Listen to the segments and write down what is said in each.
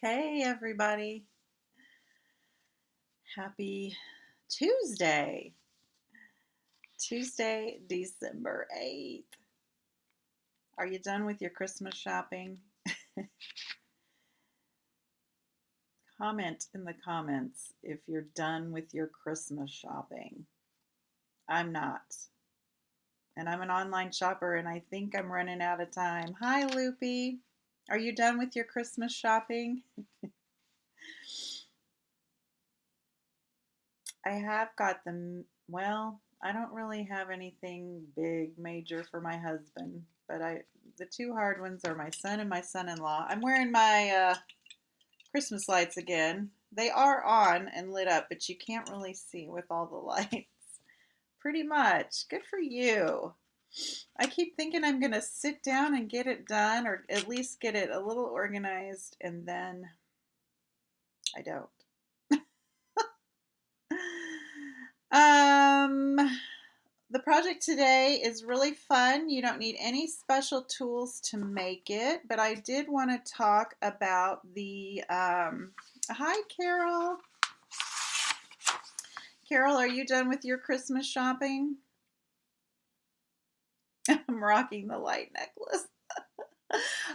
Hey, everybody. Happy Tuesday. Tuesday, December 8th. Are you done with your Christmas shopping? Comment in the comments if you're done with your Christmas shopping. I'm not. And I'm an online shopper and I think I'm running out of time. Hi, Loopy. Are you done with your Christmas shopping? I have got them. Well, I don't really have anything big, major for my husband, but the two hard ones are my son and my son-in-law. I'm wearing my Christmas lights again. They are on and lit up, but you can't really see with all the lights. Pretty much. Good for you. I keep thinking I'm going to sit down and get it done, or at least get it a little organized, and then I don't. Um, the project today is really fun. You don't need any special tools to make it, but I did want to talk about hi, Carol. Carol, are you done with your Christmas shopping? I'm rocking the light necklace.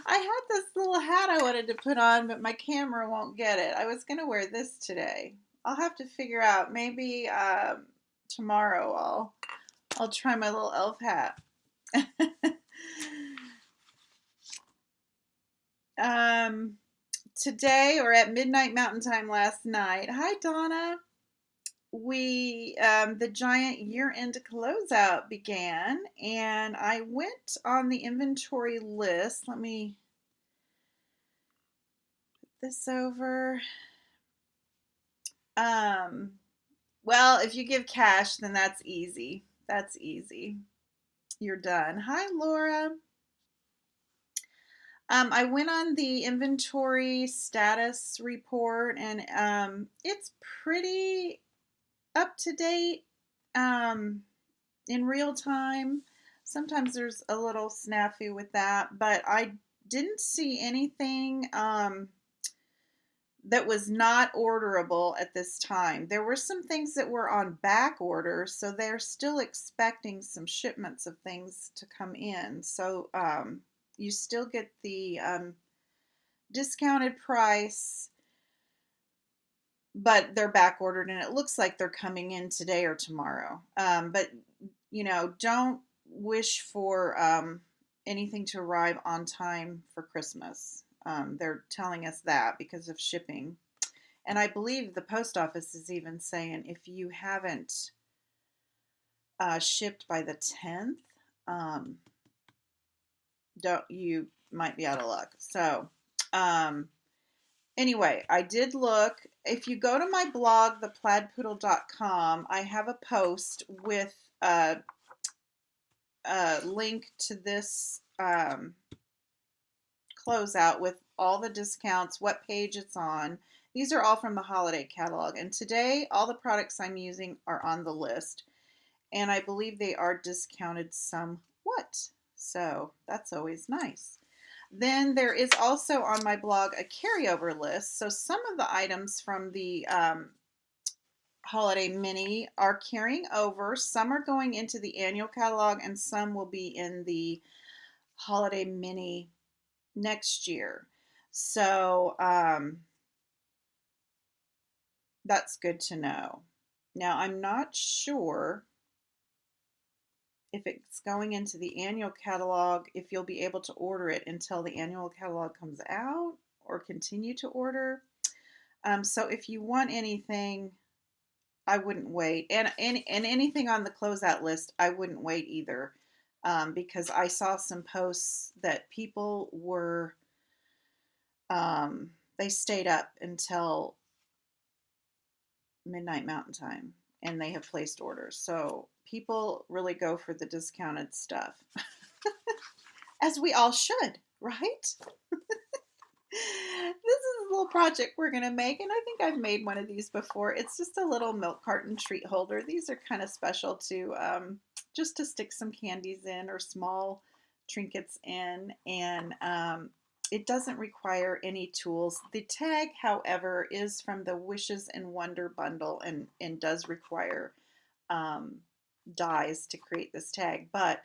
I had this little hat I wanted to put on, but my camera won't get it. I was going to wear this today. I'll have to figure out. Maybe tomorrow I'll try my little elf hat. Today or at midnight Mountain Time last night. Hi, Donna. The giant year-end closeout began, and I went on the inventory list. Let me put this over. Um, well, if you give cash, then that's easy. That's easy. You're done. Hi, Laura. I went on the inventory status report, and it's pretty up to date in real time. Sometimes there's a little snafu with that, but I didn't see anything that was not orderable at this time. There were some things that were on back order, so they're still expecting some shipments of things to come in. So you still get the discounted price, but they're back ordered, and it looks like they're coming in today or tomorrow. But don't wish for anything to arrive on time for Christmas. They're telling us that because of shipping. And I believe the post office is even saying if you haven't shipped by the 10th, you might be out of luck. So, anyway, I did look. If you go to my blog, theplaidpoodle.com, I have a post with a link to this closeout with all the discounts, what page it's on. These are all from the holiday catalog. And today, all the products I'm using are on the list. And I believe they are discounted somewhat. So that's always nice. Then there is also on my blog a carryover list. So some of the items from the holiday mini are carrying over. Some are going into the annual catalog, and some will be in the holiday mini next year. So that's good to know. Now, I'm not sure if it's going into the annual catalog, if you'll be able to order it until the annual catalog comes out or continue to order. So if you want anything, I wouldn't wait. And anything on the closeout list, I wouldn't wait either. Because I saw some posts that people were, they stayed up until midnight Mountain Time and they have placed orders. So people really go for the discounted stuff, as we all should, right? This is a little project we're going to make, and I think I've made one of these before. It's just a little milk carton treat holder. These are kind of special to just to stick some candies in or small trinkets in, and it doesn't require any tools. The tag, however, is from the Wishes and Wonder bundle and does require um, dies to create this tag, but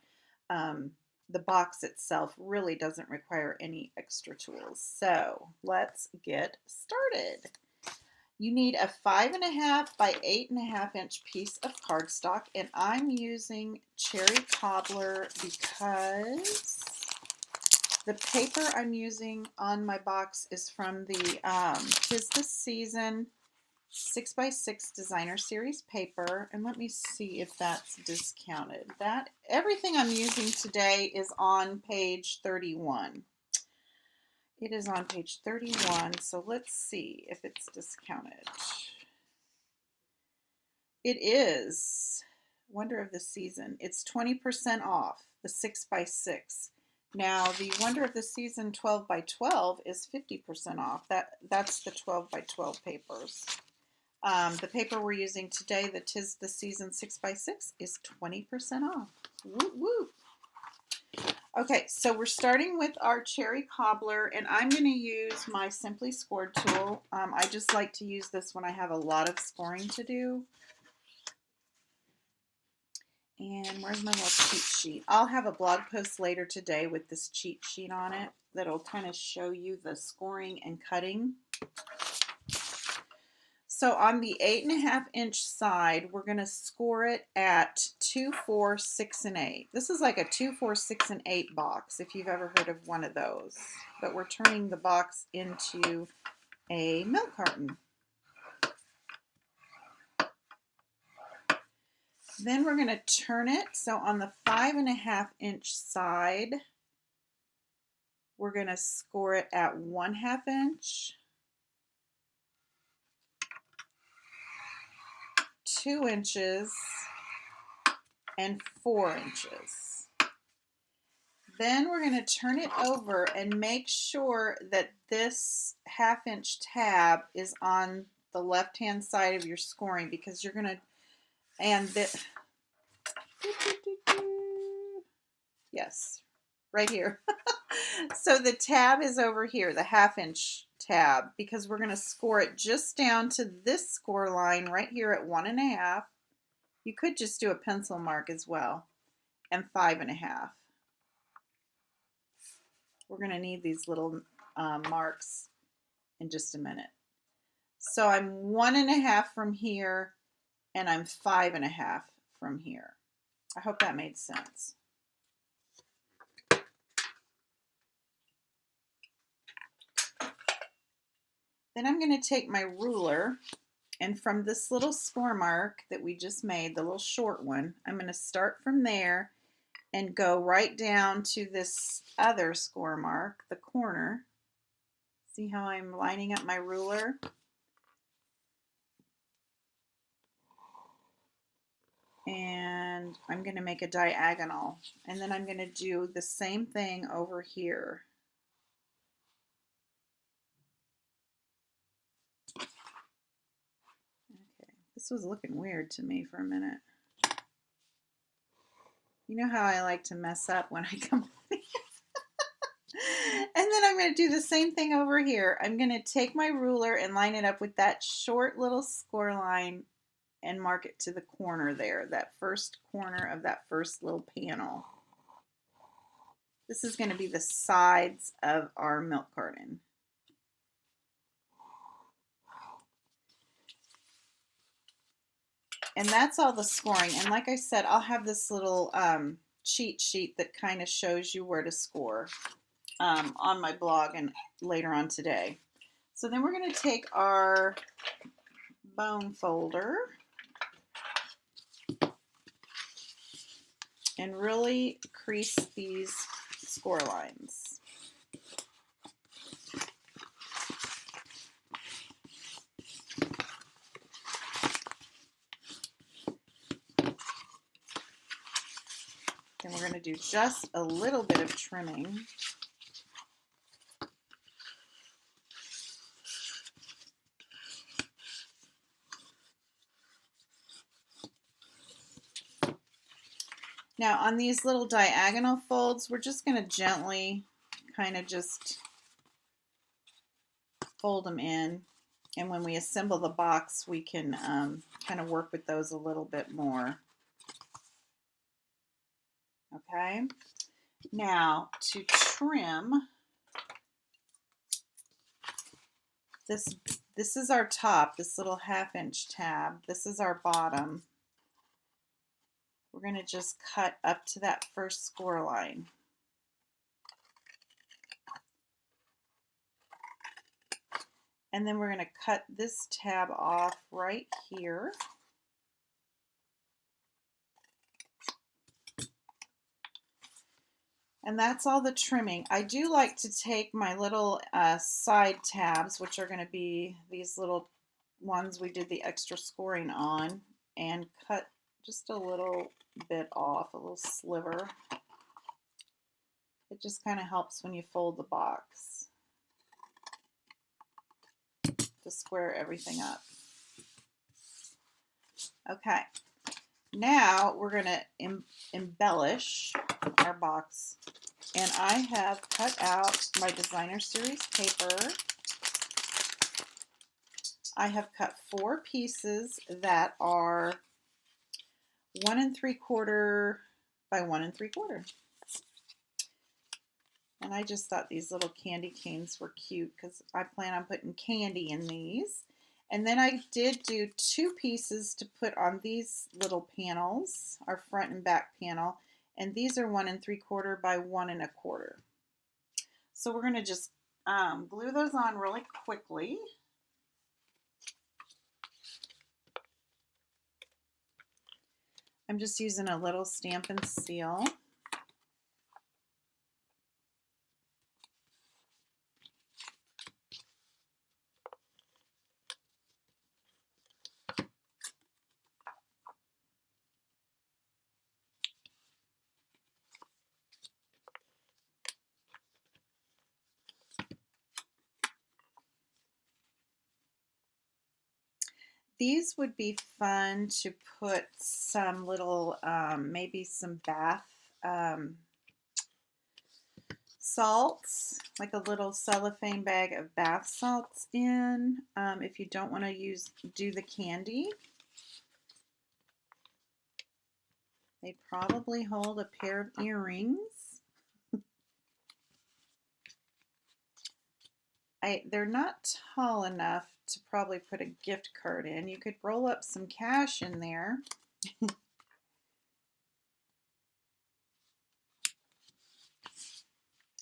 um, the box itself really doesn't require any extra tools. So let's get started. You need a 5.5 by 8.5 inch piece of cardstock, and I'm using Cherry Cobbler because the paper I'm using on my box is from the Tis the Season 6x6 Designer Series paper, and let me see if that's discounted. That everything I'm using today is on page 31. It is on page 31, so let's see if it's discounted. It is. Wonder of the Season. It's 20% off the 6x6. Now the Wonder of the Season 12x12 is 50% off. That's the 12x12 papers. The paper we're using today, the Tis the Season 6x6, is 20% off. Woo woo! Okay, so we're starting with our Cherry Cobbler, and I'm going to use my Simply Scored tool. I just like to use this when I have a lot of scoring to do. And where's my little cheat sheet? I'll have a blog post later today with this cheat sheet on it that'll kind of show you the scoring and cutting. So on the 8.5 inch side, we're going to score it at 2, 4, 6, and 8. This is like a 2, 4, 6, and 8 box, if you've ever heard of one of those. But we're turning the box into a milk carton. Then we're going to turn it. So on the 5.5 inch side, we're going to score it at 1/2 inch, 2 inches, and 4 inches. Then we're going to turn it over and make sure that this 1/2 inch tab is on the left hand side of your scoring, because you're going to, and this, yes, right here. So the tab is over here, the 1/2 inch tab, because we're going to score it just down to this score line right here at 1.5. You could just do a pencil mark as well, and 5.5. We're going to need these little marks in just a minute. So I'm 1.5 from here, and I'm 5.5 from here. I hope that made sense. Then I'm going to take my ruler, and from this little score mark that we just made, the little short one, I'm going to start from there and go right down to this other score mark, the corner. See how I'm lining up my ruler? And I'm going to make a diagonal, and then I'm going to do the same thing over here. Okay, this was looking weird to me for a minute. You know how I like to mess up when I come on here. And then I'm going to do the same thing over here. I'm going to take my ruler and line it up with that short little score line and mark it to the corner there, that first corner of that first little panel. This is going to be the sides of our milk carton. And that's all the scoring. And like I said, I'll have this little cheat sheet that kind of shows you where to score on my blog and later on today. So then we're going to take our bone folder and really crease these score lines. Then we're going to do just a little bit of trimming. Now on these little diagonal folds, we're just going to gently kind of just fold them in, and when we assemble the box, we can kind of work with those a little bit more. Okay, now to trim, this is our top, this little 1/2-inch tab. This is our bottom. We're going to just cut up to that first score line. And then we're going to cut this tab off right here. And that's all the trimming. I do like to take my little side tabs, which are going to be these little ones we did the extra scoring on, and cut just a little bit off, a little sliver. It just kind of helps when you fold the box to square everything up. Okay, now we're going to embellish our box. And I have cut out my designer series paper. I have cut 4 pieces that are 1 3/4 by 1 3/4. And I just thought these little candy canes were cute because I plan on putting candy in these. And then I did do 2 pieces to put on these little panels, our front and back panel. And these are 1 3/4 by 1 1/4. So we're going to just glue those on really quickly. I'm just using a little Stampin' Seal. These would be fun to put some little, maybe some bath salts, like a little cellophane bag of bath salts in, if you don't want to do the candy. They probably hold a pair of earrings. They're not tall enough to probably put a gift card in. You could roll up some cash in there.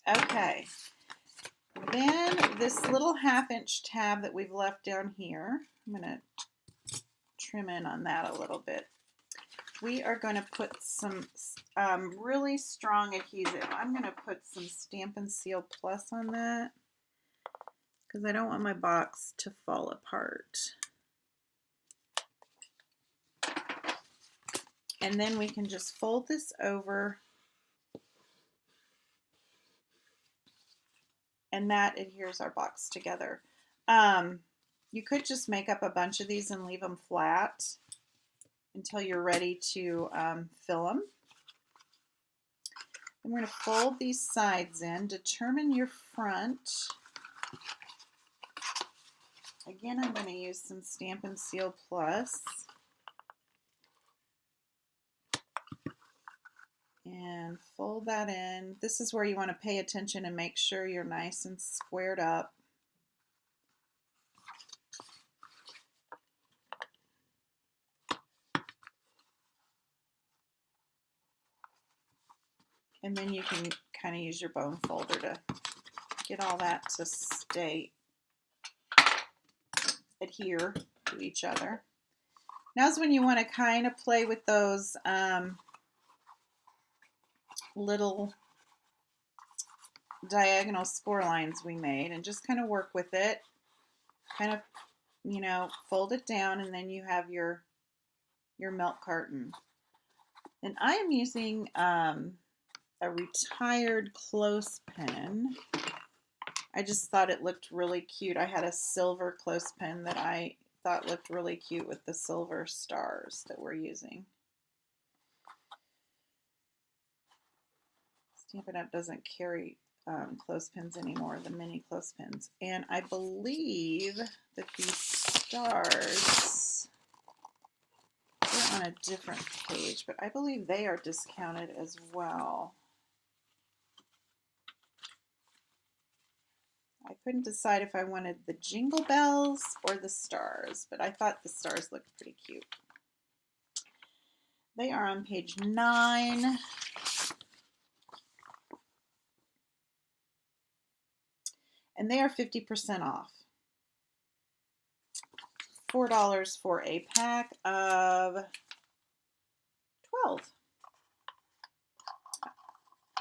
Okay, then this little 1/2-inch tab that we've left down here, I'm going to trim in on that a little bit. We are going to put some really strong adhesive. I'm going to put some Stampin' Seal Plus on that because I don't want my box to fall apart. And then we can just fold this over, and that adheres our box together. You could just make up a bunch of these and leave them flat until you're ready to fill them. And we're going to fold these sides in, determine your front. Again, I'm going to use some Stampin' Seal Plus. And fold that in. This is where you want to pay attention and make sure you're nice and squared up. And then you can kind of use your bone folder to get all that to adhere to each other. Now's when you want to kind of play with those little diagonal score lines we made and just kind of work with it. Kind of, you know, fold it down, and then you have your milk carton. And I am using a retired clothespin. I just thought it looked really cute. I had a silver clothespin that I thought looked really cute with the silver stars that we're using. Stampin' Up! Doesn't carry clothespins anymore, the mini clothespins. And I believe that these stars, they're on a different page, but I believe they are discounted as well. I couldn't decide if I wanted the jingle bells or the stars, but I thought the stars looked pretty cute. They are on page 9. And they are 50% off. $4 for a pack of 12.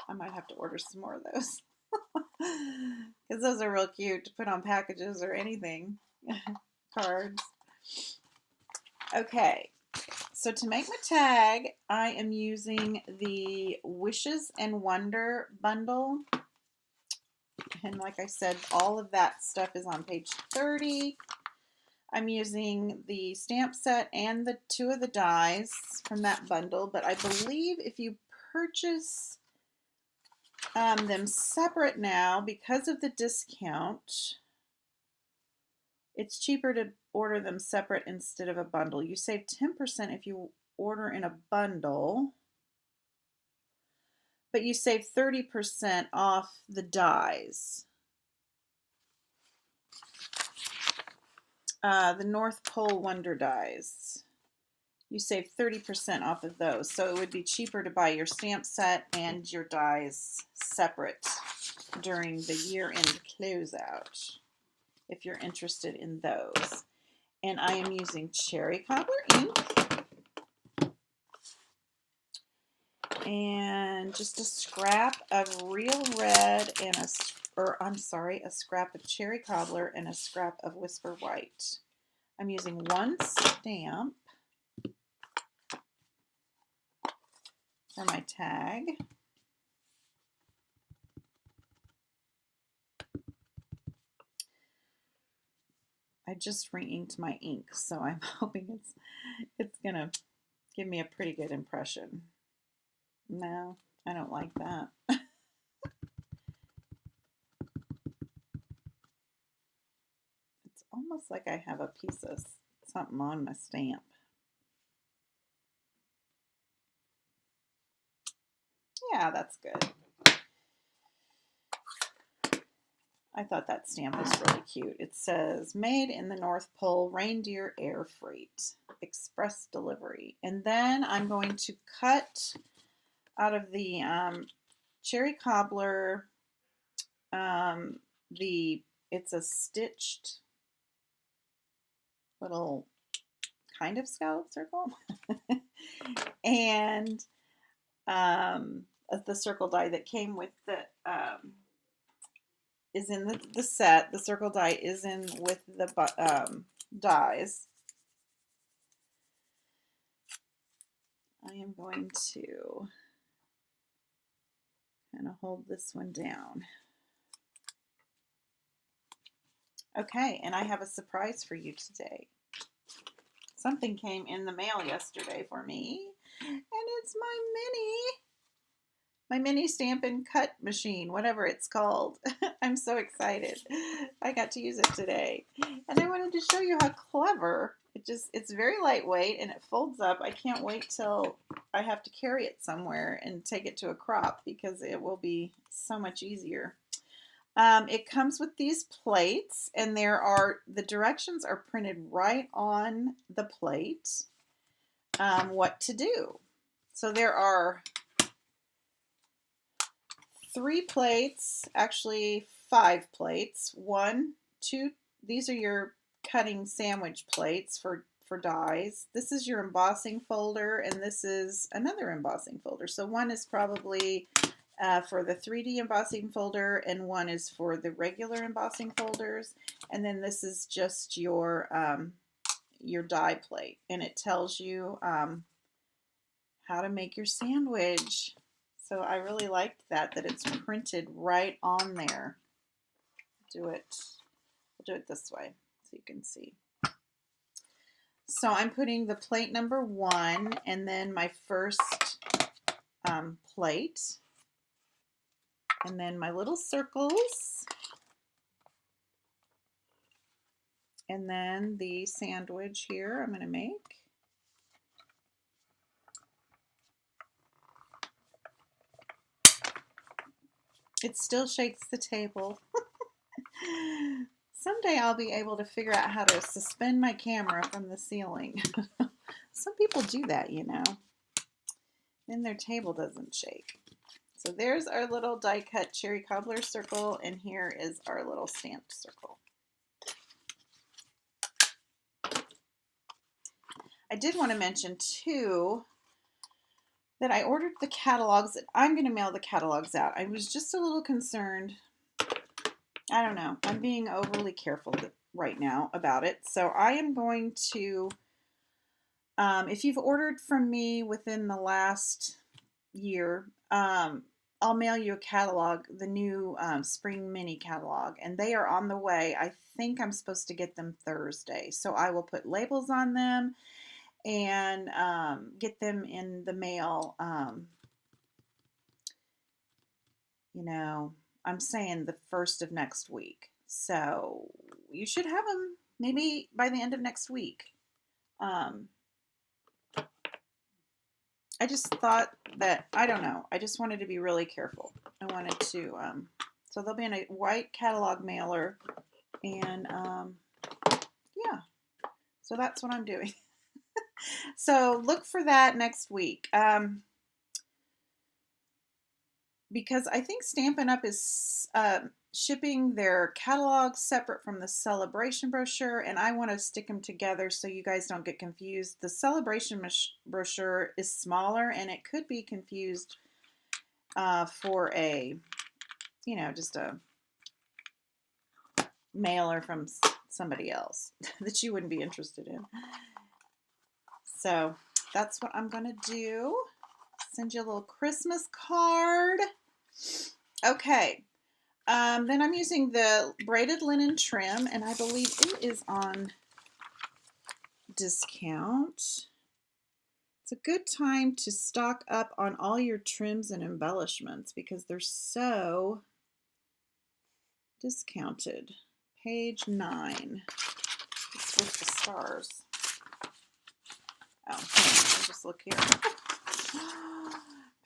I might have to order some more of those. Because those are real cute to put on packages or anything. Cards. Okay. So to make my tag, I am using the Wishes and Wonder bundle. And like I said, all of that stuff is on page 30. I'm using the stamp set and the 2 of the dies from that bundle, but I believe if you purchase them separate now, because of the discount, it's cheaper to order them separate instead of a bundle. You save 10% if you order in a bundle, but you save 30% off the dies. The North Pole Wonder dies. You save 30% off of those. So it would be cheaper to buy your stamp set and your dies separate during the year-end closeout if you're interested in those. And I am using Cherry Cobbler ink and just a scrap of Real Red and a scrap of Cherry Cobbler and a scrap of Whisper White. I'm using one stamp for my tag. I just re-inked my ink, so I'm hoping it's gonna give me a pretty good impression. No, I don't like that. It's almost like I have a piece of something on my stamp. Yeah, that's good. I thought that stamp was really cute. It says, made in the North Pole, reindeer air freight, express delivery. And then I'm going to cut out of the Cherry Cobbler, it's a stitched little kind of scallop circle. And the circle die that came with the is in the set. The circle die is in with the dies. I am going to kind of hold this one down. Okay, and I have a surprise for you today. Something came in the mail yesterday for me, and it's my mini Stampin' Cut machine, whatever it's called. I'm so excited. I got to use it today. And I wanted to show you how clever. It's very lightweight and it folds up. I can't wait till I have to carry it somewhere and take it to a crop because it will be so much easier. It comes with these plates, and the directions are printed right on the plate, what to do. So there are 3 plates, actually 5 plates. 1, 2, these are your cutting sandwich plates for dies. This is your embossing folder, and this is another embossing folder. So one is probably for the 3D embossing folder, and one is for the regular embossing folders. And then this is just your die plate, and it tells you how to make your sandwich. So I really liked that it's printed right on there. We'll do it this way so you can see. So I'm putting the plate number 1 and then my first plate. And then my little circles. And then the sandwich here I'm going to make. It still shakes the table. Someday I'll be able to figure out how to suspend my camera from the ceiling. Some people do that, you know. Then their table doesn't shake. So there's our little die cut cherry cobbler circle, and here is our little stamped circle. I did want to mention too that I ordered the catalogs. I'm going to mail the catalogs out. I was just a little concerned. I don't know. I'm being overly careful right now about it. So I am going to, if you've ordered from me within the last year, I'll mail you a catalog, the new spring mini catalog, and they are on the way. I think I'm supposed to get them Thursday. So I will put labels on them and get them in the mail. You know, I'm saying the first of next week. So you should have them maybe by the end of next week. I just thought that, I don't know, I just wanted to be really careful. I wanted to, so they'll be in a white catalog mailer, and yeah, so that's what I'm doing. So look for that next week. Because I think Stampin' Up! Is shipping their catalog separate from the Celebration brochure, and I want to stick them together so you guys don't get confused. The Celebration brochure is smaller, and it could be confused for a, you know, just a mailer from somebody else that you wouldn't be interested in. So that's what I'm going to do. Send you a little Christmas card. Okay. Then I'm using the braided linen trim, and I believe it is on discount. It's a good time to stock up on all your trims and embellishments because they're so discounted. Page 9. Let's switch the stars. Oh, I'll just look here.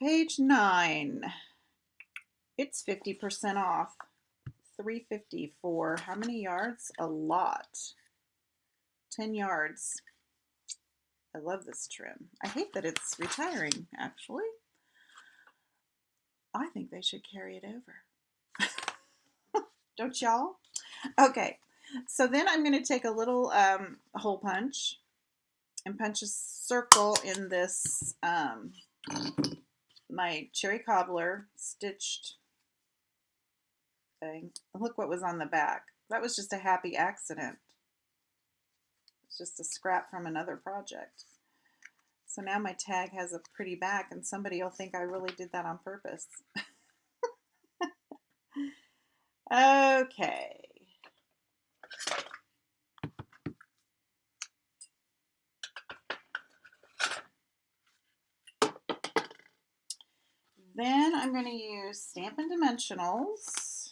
Page 9. It's 50% off. $3.50 for how many yards? A lot. 10 yards. I love this trim. I hate that it's retiring, actually. I think they should carry it over. Don't y'all? Okay, so then I'm going to take a little hole punch and punch a circle in this, my cherry cobbler stitched thing. Look what was on the back. That was just a happy accident. It's just a scrap from another project. So now my tag has a pretty back, and somebody will think I really did that on purpose. Okay. Then I'm going to use Stampin' Dimensionals.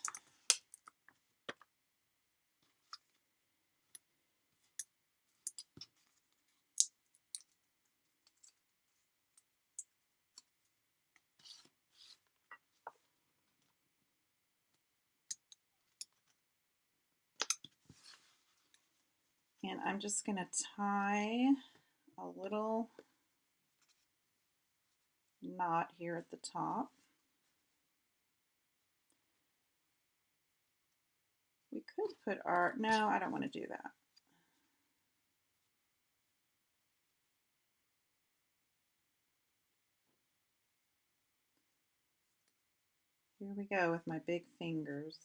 And I'm just going to tie a little knot here at the top. We could put our, no, I don't want to do that. Here we go with my big fingers.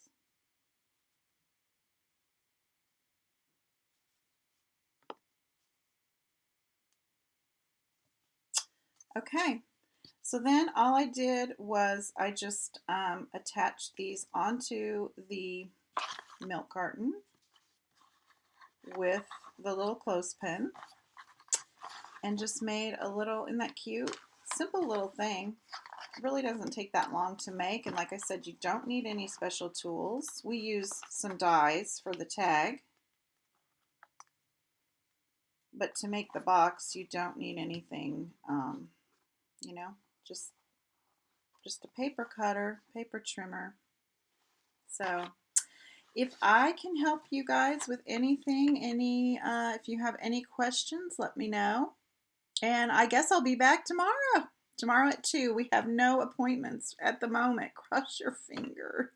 Okay, so then all I did was I just attached these onto the milk carton with the little clothespin and just made a little, isn't that cute? Simple little thing. really doesn't take that long to make. And like I said, you don't need any special tools. We use some dies for the tag. But to make the box, you don't need anything, you know, just a paper cutter, paper trimmer. So if I can help you guys with anything, if you have any questions, let me know. And I guess I'll be back tomorrow. Tomorrow at 2. We have no appointments at the moment. Cross your fingers.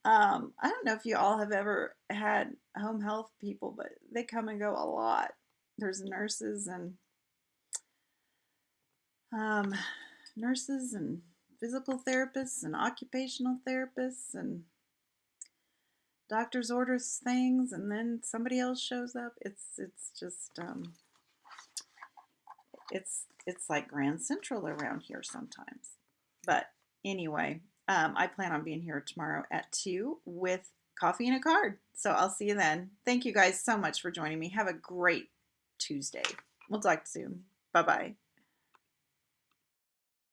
I don't know if you all have ever had home health people, but they come and go a lot. There's um, nurses and physical therapists and occupational therapists, and doctors orders things and then somebody else shows up. It's just it's like Grand Central around here sometimes. But anyway, I plan on being here tomorrow at 2 with coffee and a card. So I'll see you then. Thank you guys so much for joining me. Have a great Tuesday. We'll talk soon. Bye-bye.